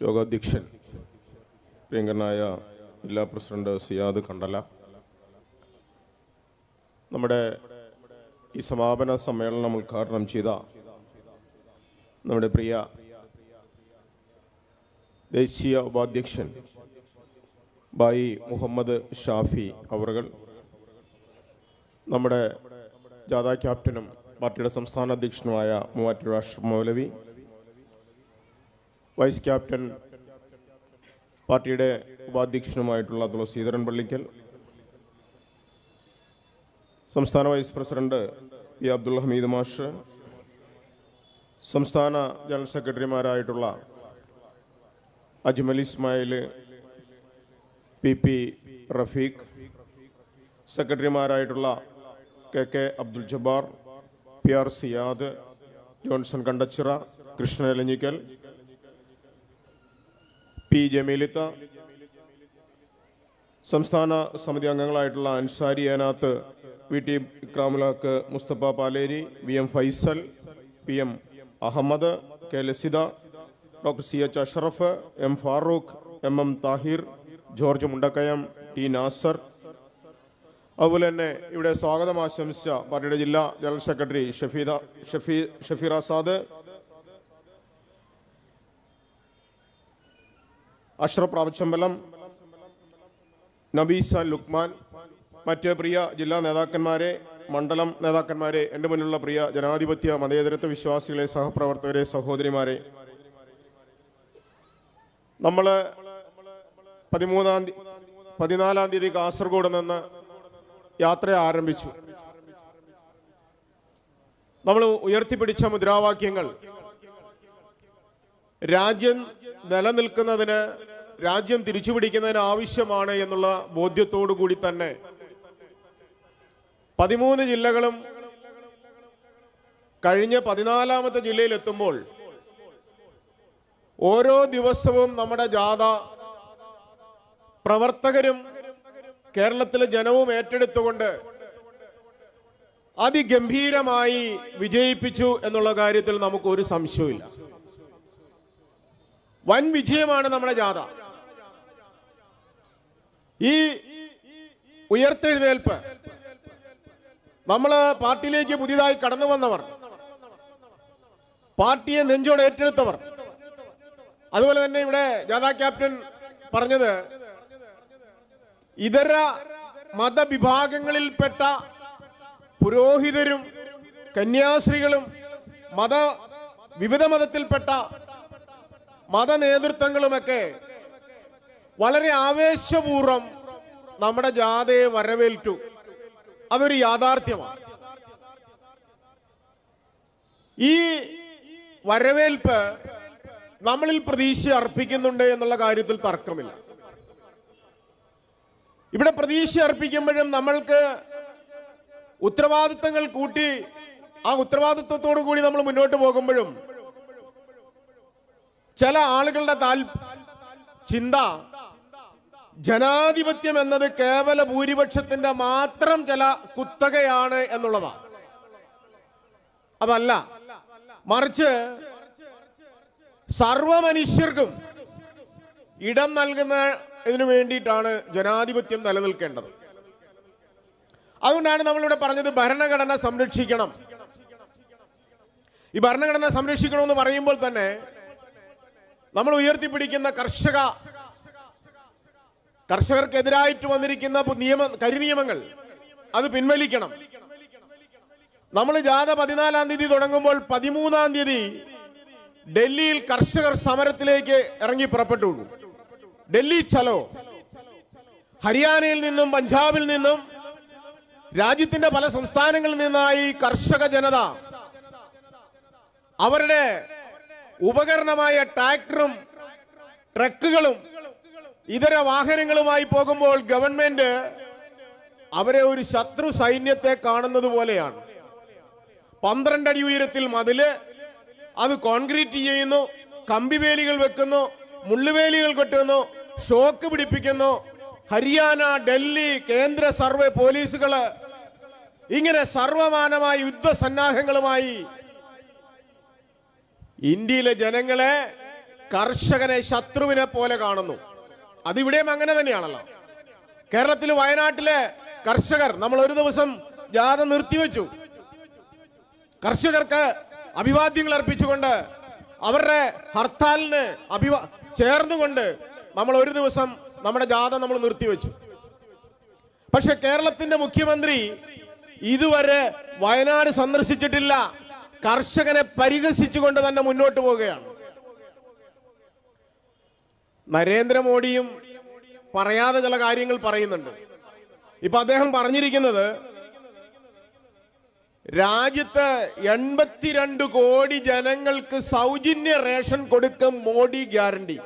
യോഗാധ്യക്ഷൻ പ്രിയങ്കരനായ ജില്ലാ പ്രസിഡന്റ് സിയാദ് കണ്ടല, നമ്മുടെ ഈ സമാപന സമ്മേളനം ഉദ്ഘാടനം ചെയ്ത നമ്മുടെ പ്രിയ ദേശീയ ഉപാധ്യക്ഷൻ ബായി മുഹമ്മദ് ഷാഫി അവറുകൾ, നമ്മുടെ ജാഥ ക്യാപ്റ്റനും പാർട്ടിയുടെ സംസ്ഥാന അധ്യക്ഷനുമായ മൂവാറ്റുപുഴ അഷ്റഫ് മൗലവി, വൈസ് ക്യാപ്റ്റൻ പാർട്ടിയുടെ ഉപാധ്യക്ഷനുമായിട്ടുള്ള തുളസീധരൻ പള്ളിക്കൽ, സംസ്ഥാന vice president P Abdul Hameed മാഷ്, സംസ്ഥാന ജനറൽ സെക്രട്ടറിമാരായിട്ടുള്ള അജ്മൽ ഇസ്മായിൽ, പി റഫീഖ്, സെക്രട്ടറിമാരായിട്ടുള്ള K Abdul Jabbar, PR Siyad, Johnson Kandachira, Krishna Elanjikkal, P ജമീലിത്ത, സംസ്ഥാന സമിതി അംഗങ്ങളായിട്ടുള്ള Ansari Enath, VT Ikramulhaq, Musthafa Paleri, VM Faisal, PM Ahammed, K Lasitha, doctor CH Ashraf, M Farooq, MM Thahir, George Mundakkayam, T Nasar, അതുപോലെ തന്നെ ഇവിടെ സ്വാഗതം ആശംസിച്ച പാർട്ടിയുടെ ജില്ലാ ജനറൽ സെക്രട്ടറി ഷഫീർ ആസാദ്, അഷ്റഫ് റാവച്ചമ്പലം, നബീസ ലുക്മാൻ, മറ്റ് പ്രിയ ജില്ലാ നേതാക്കന്മാരെ, മണ്ഡലം നേതാക്കന്മാരെ, എൻ്റെ മുന്നിലുള്ള പ്രിയ ജനാധിപത്യ മതേതരത്വ വിശ്വാസികളെ, സഹപ്രവർത്തകരെ, സഹോദരിമാരെ, നമ്മൾ 14 തീയതി കാസർഗോഡ് നിന്ന് യാത്ര ആരംഭിച്ചു. നമ്മൾ ഉയർത്തിപ്പിടിച്ച മുദ്രാവാക്യങ്ങൾ രാജ്യം നിലനിൽക്കുന്നതിന്, രാജ്യം തിരിച്ചുപിടിക്കുന്നതിന് ആവശ്യമാണ് എന്നുള്ള ബോധ്യത്തോടു കൂടി തന്നെ 13 ജില്ലകളും കഴിഞ്ഞ 14ാമത്തെ ജില്ലയിലെത്തുമ്പോൾ ഓരോ ദിവസവും നമ്മുടെ ജാഥ പ്രവർത്തകരും കേരളത്തിലെ ജനവും ഏറ്റെടുത്തുകൊണ്ട് അതിഗംഭീരമായി വിജയിപ്പിച്ചു എന്നുള്ള കാര്യത്തിൽ നമുക്കൊരു സംശയമില്ല. വൻ വിജയമാണ് നമ്മുടെ ജാഥ. ഈ ഉയർത്തെഴുന്നേൽപ്പ് നമ്മൾ പാർട്ടിയിലേക്ക് പുതിയതായി കടന്നു വന്നവർ, പാർട്ടിയെ നെഞ്ചോടെ ഏറ്റെടുത്തവർ, അതുപോലെ തന്നെ ഇവിടെ ജാഥ ക്യാപ്റ്റൻ പറഞ്ഞത് ഇതര മതവിഭാഗങ്ങളിൽപ്പെട്ട പുരോഹിതരും കന്യാസ്ത്രീകളും വിവിധ മതത്തിൽപ്പെട്ട മതനേതൃത്വങ്ങളുമൊക്കെ വളരെ ആവേശപൂർവ്വം നമ്മുടെ ജാഥയെ വരവേറ്റു. അതൊരു യാഥാർത്ഥ്യമാണ്. ഈ വരവേൽപ്പ് നമ്മളിൽ പ്രതീക്ഷ അർപ്പിക്കുന്നുണ്ട് എന്നുള്ള കാര്യത്തിൽ തർക്കമില്ല. ഇവിടെ പ്രതീക്ഷ അർപ്പിക്കുമ്പോഴും നമ്മൾക്ക് ഉത്തരവാദിത്തങ്ങൾ കൂട്ടി, ആ ഉത്തരവാദിത്വത്തോടു കൂടി നമ്മൾ മുന്നോട്ട് പോകുമ്പോഴും ചില ആളുകളുടെ ചിന്ത ജനാധിപത്യം എന്നത് കേവല ഭൂരിപക്ഷത്തിന്റെ മാത്രം ചില കുത്തകയാണ് എന്നുള്ളതാണ്. അതല്ല, മറിച്ച് സർവ മനുഷ്യർക്കും ഇടം നൽകുന്നതിന് വേണ്ടിയിട്ടാണ് ജനാധിപത്യം നിലനിൽക്കേണ്ടത്. അതുകൊണ്ടാണ് നമ്മളിവിടെ പറഞ്ഞത് ഭരണഘടന സംരക്ഷിക്കണം. ഈ ഭരണഘടന സംരക്ഷിക്കണമെന്ന് പറയുമ്പോൾ തന്നെ നമ്മൾ ഉയർത്തിപ്പിടിക്കുന്ന കർഷകർക്കെതിരായിട്ട് വന്നിരിക്കുന്ന കരിനിയമങ്ങൾ അത് പിൻവലിക്കണം. നമ്മൾ ജാഥ 14-ാം തീയതി തുടങ്ങുമ്പോൾ 13-ാം തീയതി ഡൽഹിയിൽ കർഷകർ സമരത്തിലേക്ക് ഇറങ്ങി പുറപ്പെട്ടു. ഡൽഹി ചലോ. ഹരിയാനയിൽ നിന്നും പഞ്ചാബിൽ നിന്നും രാജ്യത്തിന്റെ പല സംസ്ഥാനങ്ങളിൽ നിന്നായി കർഷക ജനത അവരുടെ ഉപകരണമായ ട്രാക്ടറും ട്രക്കുകളും ഇതര വാഹനങ്ങളുമായി പോകുമ്പോൾ ഗവൺമെന്റ് അവരെ ഒരു ശത്രു സൈന്യത്തെ കാണുന്നത് പോലെയാണ്. 12 അടി ഉയരത്തിൽ മതില്, അത് കോൺക്രീറ്റ് ചെയ്യുന്നു, കമ്പിവേലികൾ വെക്കുന്നു, മുള്ളുവേലികൾ കെട്ടുന്നു, ഷോക്ക് പിടിപ്പിക്കുന്നു. ഹരിയാന, ഡൽഹി കേന്ദ്ര സർവേ പോലീസുകള് ഇങ്ങനെ സർവമാനമായ യുദ്ധസന്നാഹങ്ങളുമായി ഇന്ത്യയിലെ ജനങ്ങളെ കർഷകനെ ശത്രുവിനെ പോലെ കാണുന്നു. അതിവിടെയും അങ്ങനെ തന്നെയാണല്ലോ. കേരളത്തിൽ വയനാട്ടിലെ കർഷകർ നമ്മൾ ഒരു ദിവസം ജാഥ നിർത്തിവെച്ചു. കർഷകർക്ക് അഭിവാദ്യങ്ങൾ അർപ്പിച്ചുകൊണ്ട് അവരുടെ ഹർത്താലിന് ചേർന്നുകൊണ്ട് നമ്മൾ ഒരു ദിവസം നമ്മുടെ ജാഥ നമ്മൾ നിർത്തിവെച്ചു. പക്ഷെ കേരളത്തിന്റെ മുഖ്യമന്ത്രി ഇതുവരെ വയനാട് സന്ദർശിച്ചിട്ടില്ല. കർഷകനെ പരിഹസിച്ചുകൊണ്ട് തന്നെ മുന്നോട്ട് പോവുകയാണ്. നരേന്ദ്രമോദിയും പറയാതെ ചില കാര്യങ്ങൾ പറയുന്നുണ്ട്. ഇപ്പൊ അദ്ദേഹം പറഞ്ഞിരിക്കുന്നത് രാജ്യത്ത് 82 കോടി ജനങ്ങൾക്ക് സൗജന്യ റേഷൻ കൊടുക്കും മോഡി ഗ്യാരണ്ടി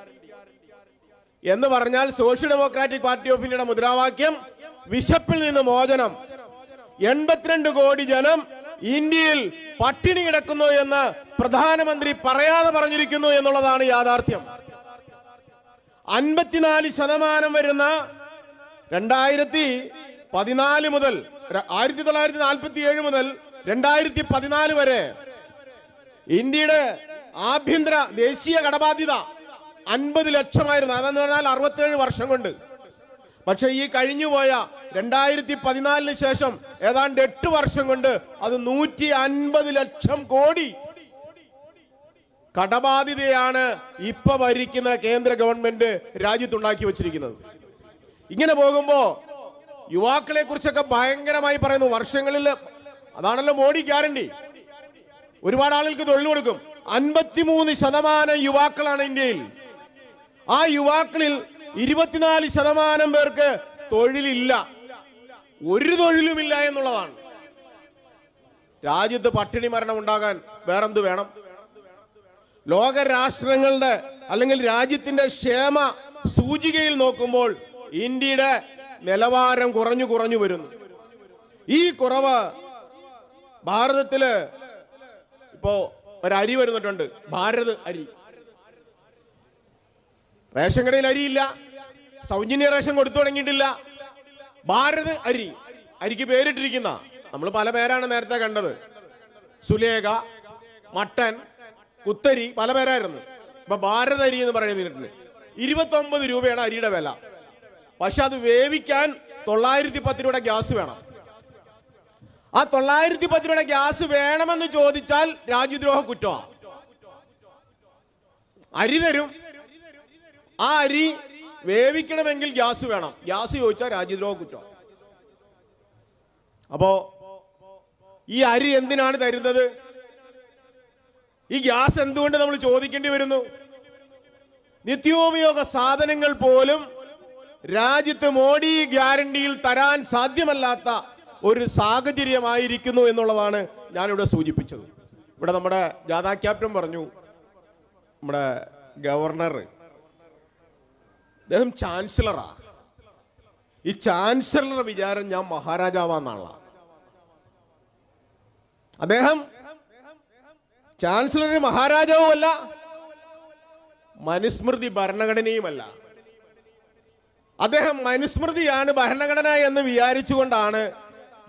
എന്ന് പറഞ്ഞാൽ സോഷ്യൽ ഡെമോക്രാറ്റിക് പാർട്ടി ഓഫ് ഇന്ത്യയുടെ മുദ്രാവാക്യം വിശപ്പിൽ നിന്ന് മോചനം. 82 കോടി ജനം ഇന്ത്യയിൽ പട്ടിണി കിടക്കുന്നു എന്ന് പ്രധാനമന്ത്രി പറയാതെ പറഞ്ഞിരിക്കുന്നു എന്നുള്ളതാണ് യാഥാർത്ഥ്യം. 54% വരുന്ന 2014 മുതൽ 1947 മുതൽ 2014 വരെ ഇന്ത്യയുടെ ആഭ്യന്തര ദേശീയ കടബാധ്യത 50 ലക്ഷമായിരുന്നു. അതെന്ന് പറഞ്ഞാൽ 67 വർഷം കൊണ്ട്. പക്ഷെ ഈ കഴിഞ്ഞുപോയ 2014 ശേഷം ഏതാണ്ട് 8 വർഷം കൊണ്ട് അത് 150 ലക്ഷം കോടി കടബാധ്യതയാണ് ഇപ്പൊ ഭരിക്കുന്ന കേന്ദ്ര ഗവൺമെന്റ് രാജ്യത്തുണ്ടാക്കി വച്ചിരിക്കുന്നത്. ഇങ്ങനെ പോകുമ്പോ യുവാക്കളെ കുറിച്ചൊക്കെ ഭയങ്കരമായി പറയുന്നു. വർഷങ്ങളിൽ അതാണല്ലോ മോഡി ഗ്യാരണ്ടി. ഒരുപാട് ആളുകൾക്ക് തൊഴിൽ കൊടുക്കും. 53% യുവാക്കളാണ് ഇന്ത്യയിൽ. ആ യുവാക്കളിൽ 24% പേർക്ക് തൊഴിലില്ല, ഒരു തൊഴിലുമില്ല എന്നുള്ളതാണ്. രാജ്യത്ത് പട്ടിണി മരണം ഉണ്ടാകാൻ വേറെന്ത് വേണം? ലോക രാഷ്ട്രങ്ങളുടെ അല്ലെങ്കിൽ രാജ്യത്തിന്റെ ക്ഷേമ സൂചികയിൽ നോക്കുമ്പോൾ ഇന്ത്യയുടെ നിലവാരം കുറഞ്ഞു വരുന്നു. ഈ കുറവ് ഭാരതത്തില് ഇപ്പോ ഒരു അരി വരുന്നിട്ടുണ്ട്, ഭാരത് അരി. റേഷൻ കടയിൽ അരിയില്ല, സൗജന്യ റേഷൻ കൊടുത്തു തുടങ്ങിയിട്ടില്ല. ഭാരത് അരി, അരിക്ക് പേരിട്ടിരിക്കുന്ന നമ്മൾ പല പേരാണ് നേരത്തെ കണ്ടത്. സുലേഖ, മട്ടൻ, കുത്തരി, പല പേരായിരുന്നു. ഇപ്പൊ ഭാരത് അരി എന്ന് പറയുന്നതിന് 29 രൂപയാണ് അരിയുടെ വില. പക്ഷെ അത് വേവിക്കാൻ 910 രൂപയുടെ ഗ്യാസ് വേണം. ആ 910 രൂപയുടെ ഗ്യാസ് വേണമെന്ന് ചോദിച്ചാൽ രാജ്യദ്രോഹ കുറ്റമാണ്. അരി തരും, ആ അരി വേവിക്കണമെങ്കിൽ ഗ്യാസ് വേണം. ഗ്യാസ് ചോദിച്ചാൽ രാജ്യദ്രോഹ കുറ്റം. അപ്പോ ഈ അരി എന്തിനാണ് തരുന്നത്? ഈ ഗ്യാസ് എന്തുകൊണ്ട് നമ്മൾ ചോദിക്കേണ്ടി വരുന്നു? നിത്യോപയോഗ സാധനങ്ങൾ പോലും രാജ്യത്ത് മോഡി ഗ്യാരണ്ടിയിൽ തരാൻ സാധ്യമല്ലാത്ത ഒരു സാഹചര്യമായിരിക്കുന്നു എന്നുള്ളതാണ് ഞാനിവിടെ സൂചിപ്പിച്ചത്. ഇവിടെ നമ്മുടെ ജാഥാ ക്യാപ്റ്റൻ പറഞ്ഞു, നമ്മുടെ ഗവർണർ അദ്ദേഹം ചാൻസലറാ. ഈ ചാൻസലറുടെ വിചാരം ഞാൻ മഹാരാജാവാന്നുള്ള. അദ്ദേഹം ചാൻസലർ മഹാരാജാവുമല്ല, മനുസ്മൃതി ഭരണഘടനയുമല്ല. അദ്ദേഹം മനുസ്മൃതിയാണ് ഭരണഘടന എന്ന് വിചാരിച്ചുകൊണ്ടാണ്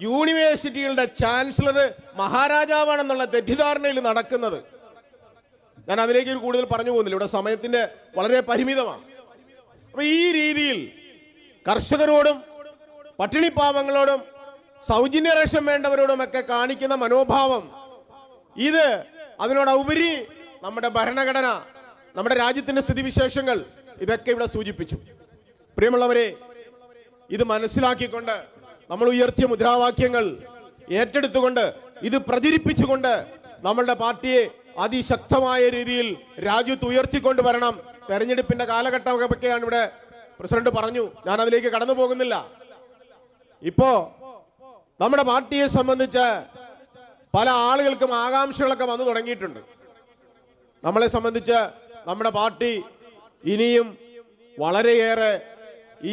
യൂണിവേഴ്സിറ്റികളുടെ ചാൻസലർ മഹാരാജാവാണെന്നുള്ള തെറ്റിദ്ധാരണയിൽ നടക്കുന്നത്. ഞാൻ അതിലേക്ക് കൂടുതൽ പറഞ്ഞു പോകുന്നില്ല, ഇവിടെ സമയത്തിന്റെ വളരെ പരിമിതമാണ്. അപ്പൊ ഈ രീതിയിൽ കർഷകരോടും പട്ടിണിപ്പാവങ്ങളോടും സൗജന്യ റേഷൻ വേണ്ടവരോടും ഒക്കെ കാണിക്കുന്ന മനോഭാവം, ഇത് അതിനോടുപരി നമ്മുടെ ഭരണഘടന, നമ്മുടെ രാജ്യത്തിന്റെ സ്ഥിതിവിശേഷങ്ങൾ ഇതൊക്കെ ഇവിടെ സൂചിപ്പിച്ചു. പ്രിയമുള്ളവരെ, ഇത് മനസ്സിലാക്കിക്കൊണ്ട് നമ്മൾ ഉയർത്തിയ മുദ്രാവാക്യങ്ങൾ ഏറ്റെടുത്തുകൊണ്ട് ഇത് പ്രചരിപ്പിച്ചുകൊണ്ട് നമ്മളുടെ പാർട്ടിയെ അതിശക്തമായ രീതിയിൽ രാജ്യത്ത് ഉയർത്തിക്കൊണ്ട് വരണം. തെരഞ്ഞെടുപ്പിന്റെ കാലഘട്ടമൊക്കെയാണ് ഇവിടെ പ്രസിഡന്റ് പറഞ്ഞു, ഞാൻ അതിലേക്ക് കടന്നു പോകുന്നില്ല. ഇപ്പോ നമ്മുടെ പാർട്ടിയെ സംബന്ധിച്ച് പല ആളുകൾക്കും ആകാംക്ഷകളൊക്കെ വന്നു തുടങ്ങിയിട്ടുണ്ട്. നമ്മളെ സംബന്ധിച്ച് നമ്മുടെ പാർട്ടി ഇനിയും വളരെയേറെ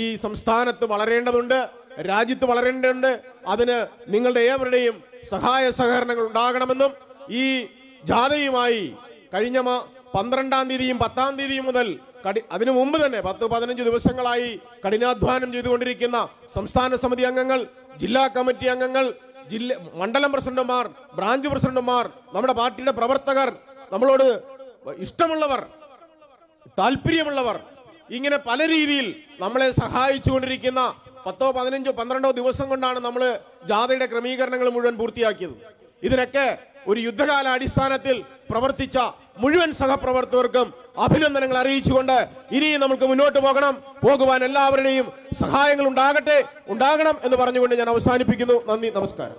ഈ സംസ്ഥാനത്ത് വളരേണ്ടതുണ്ട്, രാജ്യത്ത് വളരേണ്ടതുണ്ട്. അതിന് നിങ്ങളുടെ ഏവരുടെയും സഹായ സഹകരണങ്ങൾ ഉണ്ടാകണമെന്നും ഈ ജാഥയുമായി കഴിഞ്ഞ 12-ാം തീയതിയും 10-ാം തീയതിയും മുതൽ അതിനു മുമ്പ് തന്നെ 10-15 ദിവസങ്ങളായി കഠിനാധ്വാനം ചെയ്തുകൊണ്ടിരിക്കുന്ന സംസ്ഥാന സമിതി അംഗങ്ങൾ, ജില്ലാ കമ്മിറ്റി അംഗങ്ങൾ, മണ്ഡലം പ്രസിഡന്റുമാർ, ബ്രാഞ്ച് പ്രസിഡന്റുമാർ, നമ്മുടെ പാർട്ടിയുടെ പ്രവർത്തകർ, നമ്മളോട് ഇഷ്ടമുള്ളവർ താല്പര്യമുള്ളവർ ഇങ്ങനെ പല രീതിയിൽ നമ്മളെ സഹായിച്ചുകൊണ്ടിരിക്കുന്ന 10, 15, 12 ദിവസം കൊണ്ടാണ് നമ്മൾ ജാഥയുടെ ക്രമീകരണങ്ങൾ മുഴുവൻ പൂർത്തിയാക്കിയത്. ഇതിനൊക്കെ ഒരു യുദ്ധകാല അടിസ്ഥാനത്തിൽ പ്രവർത്തിച്ച മുഴുവൻ സഹപ്രവർത്തകർക്കും അഭിനന്ദനങ്ങൾ അറിയിച്ചുകൊണ്ട് ഇനിയും നമുക്ക് മുന്നോട്ട് പോകുവാൻ എല്ലാവരുടെയും സഹായങ്ങൾ ഉണ്ടാകണം എന്ന് പറഞ്ഞുകൊണ്ട് ഞാൻ അവസാനിപ്പിക്കുന്നു. നന്ദി, നമസ്കാരം.